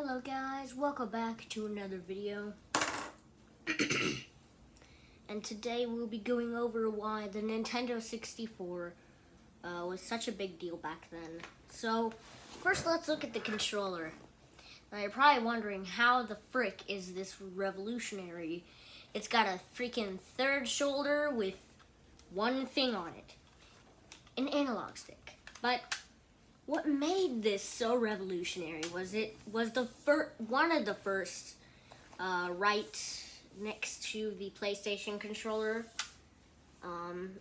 Hello guys, welcome back to another video. And today we'll be going over why the Nintendo 64 was such a big deal back then. So, first let's look at the controller. Now you're probably wondering how the frick is this revolutionary? It's got a freaking third shoulder with one thing on it. An analog stick. But what made this so revolutionary was one of the first right next to the PlayStation controller.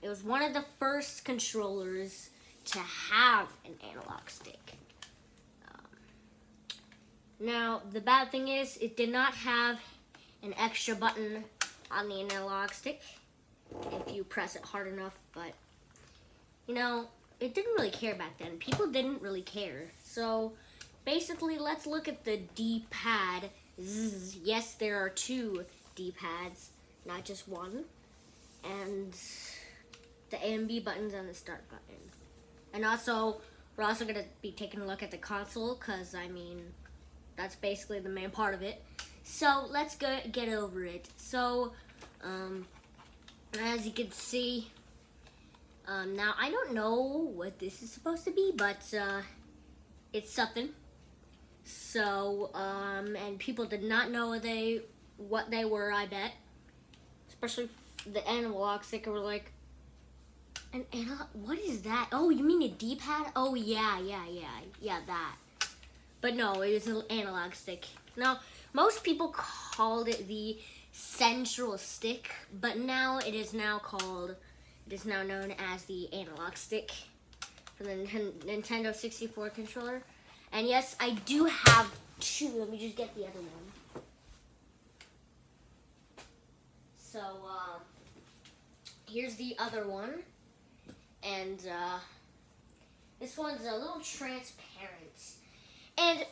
It was one of the first controllers to have an analog stick. Now, the bad thing is it did not have an extra button on the analog stick if you press it hard enough, but you know, it didn't really care back then. People didn't really care. So basically, let's look at the D-pad. Yes, there are two D-pads, not just one. And the A and B buttons and the start button. And also, we're also going to be taking a look at the console because, I mean, that's basically the main part of it. So let's get over it. So, as you can see, now I don't know what this is supposed to be, but it's something. So, and people did not know what they were, I bet. Especially the analog stick were like, an analog, what is that? Oh, you mean a D-pad? Oh, yeah, that. But no, it was an analog stick. Now, most people called it the central stick, but now it is now known as the analog stick for the Nintendo 64 controller. And yes, I do have two. Let me just get the other one. So, here's the other one. And, this one's a little transparent. And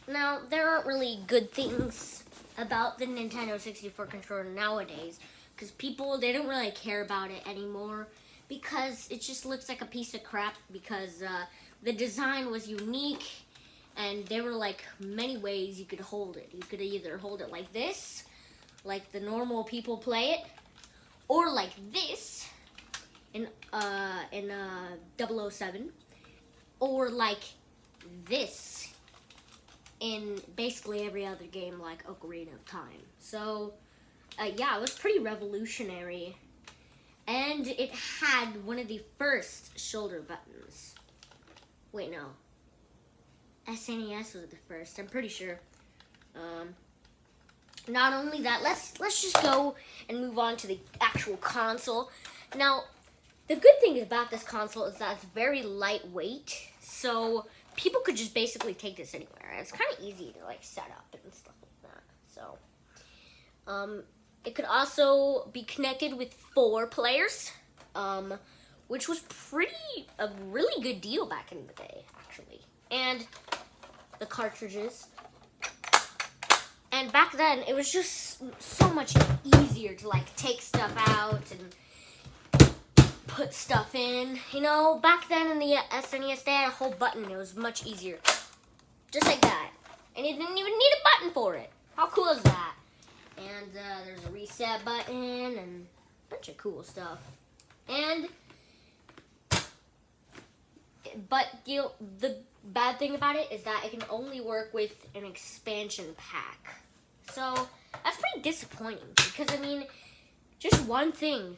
now, there aren't really good things about the Nintendo 64 controller nowadays. Because people, they don't really care about it anymore because it just looks like a piece of crap because the design was unique and there were like many ways you could hold it. You could either hold it like this, like the normal people play it, or like this in 007, or like this in basically every other game like Ocarina of Time. So yeah, it was pretty revolutionary. And it had one of the first shoulder buttons. Wait, no. SNES was the first, I'm pretty sure. Not only that, let's just go and move on to the actual console. Now, the good thing about this console is that it's very lightweight. So people could just basically take this anywhere. It's kind of easy to like set up and stuff like that. So, it could also be connected with 4 players, which was a really good deal back in the day, actually. And the cartridges. And back then, it was just so much easier to like take stuff out and put stuff in. You know, back then in the SNES, they had a whole button. It was much easier. Just like that. And you didn't even need a button for it. How cool is that? And there's a reset button and a bunch of cool stuff. But you know, the bad thing about it is that it can only work with an expansion pack. So that's pretty disappointing because I mean, just one thing.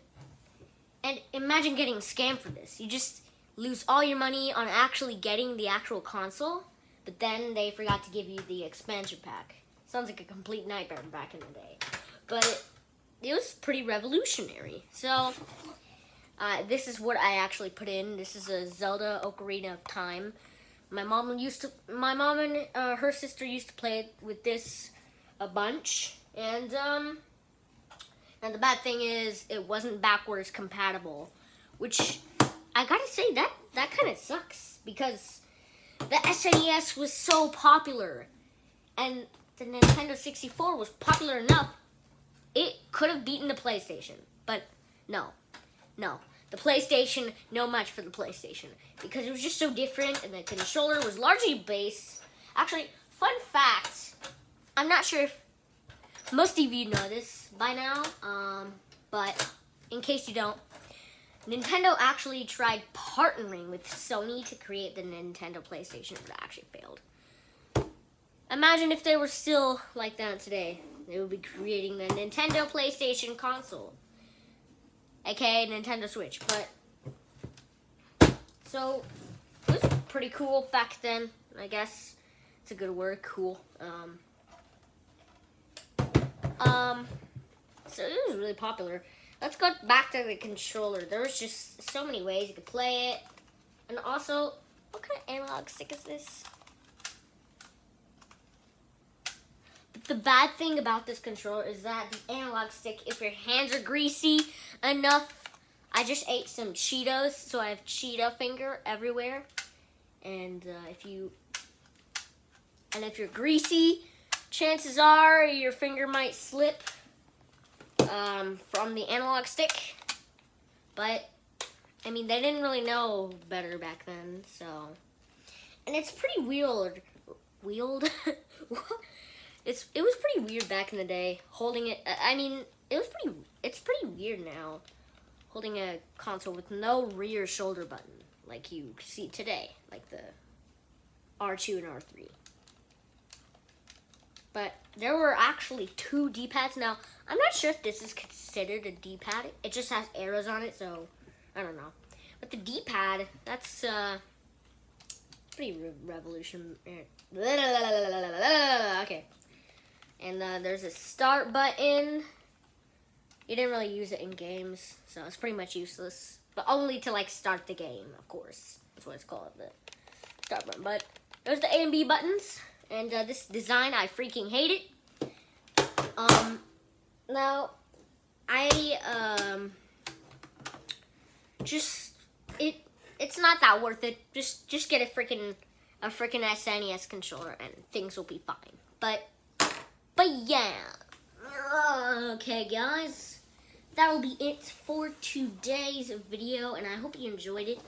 And imagine getting scammed for this. You just lose all your money on actually getting the actual console, but then they forgot to give you the expansion pack. Sounds like a complete nightmare back in the day. But it was pretty revolutionary. So, this is what I actually put in. This is a Zelda Ocarina of Time. My mom and her sister used to play it with this a bunch. And the bad thing is it wasn't backwards compatible. Which, I gotta say, that kind of sucks. Because the SNES was so popular. And the Nintendo 64 was popular enough, it could have beaten the PlayStation. But no. The PlayStation, no match for the PlayStation. Because it was just so different, and the controller was largely based, actually, fun fact, I'm not sure if most of you know this by now, but in case you don't, Nintendo actually tried partnering with Sony to create the Nintendo PlayStation, but actually failed. Imagine if they were still like that today. They would be creating the Nintendo PlayStation console, aka Nintendo Switch. But so it was pretty cool back then. I guess it's a good word, cool. So it was really popular. Let's go back to the controller. There was just so many ways you could play it. And also, what kind of analog stick is this? But the bad thing about this controller is that the analog stick, if your hands are greasy enough, I just ate some Cheetos, so I have Cheeto finger everywhere. And if you're greasy, chances are your finger might slip from the analog stick. But I mean, they didn't really know better back then, so. And it's pretty weird. It was pretty weird back in the day holding it. I mean, it's pretty weird now holding a console with no rear shoulder button like you see today, like the R2 and R3. But there were actually 2 D-pads. Now, I'm not sure if this is considered a D-pad. It just has arrows on it, so I don't know. But the D-pad, that's pretty revolutionary. Okay. And there's a start button. You didn't really use it in games, so it's pretty much useless. But only to, like, start the game, of course. That's what it's called, the start button. But there's the A and B buttons. And this design, I freaking hate it. Now, it's not that worth it. Just get a freaking SNES controller and things will be fine. But yeah. Okay, guys. That'll be it for today's video, and I hope you enjoyed it.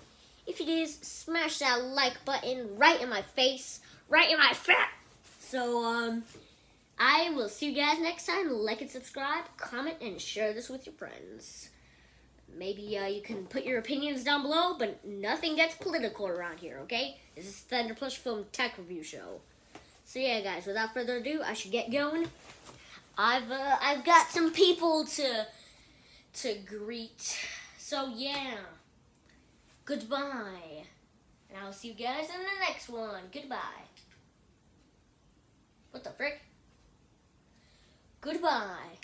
If you did, smash that like button right in my face. Right in my face. So, I will see you guys next time. Like and subscribe, comment, and share this with your friends. Maybe you can put your opinions down below, but nothing gets political around here, okay? This is Thunder Plush Film Tech Review Show. So yeah, guys, without further ado, I should get going. I've got some people to greet. So yeah, goodbye. And I'll see you guys in the next one. Goodbye. What the frick? Goodbye.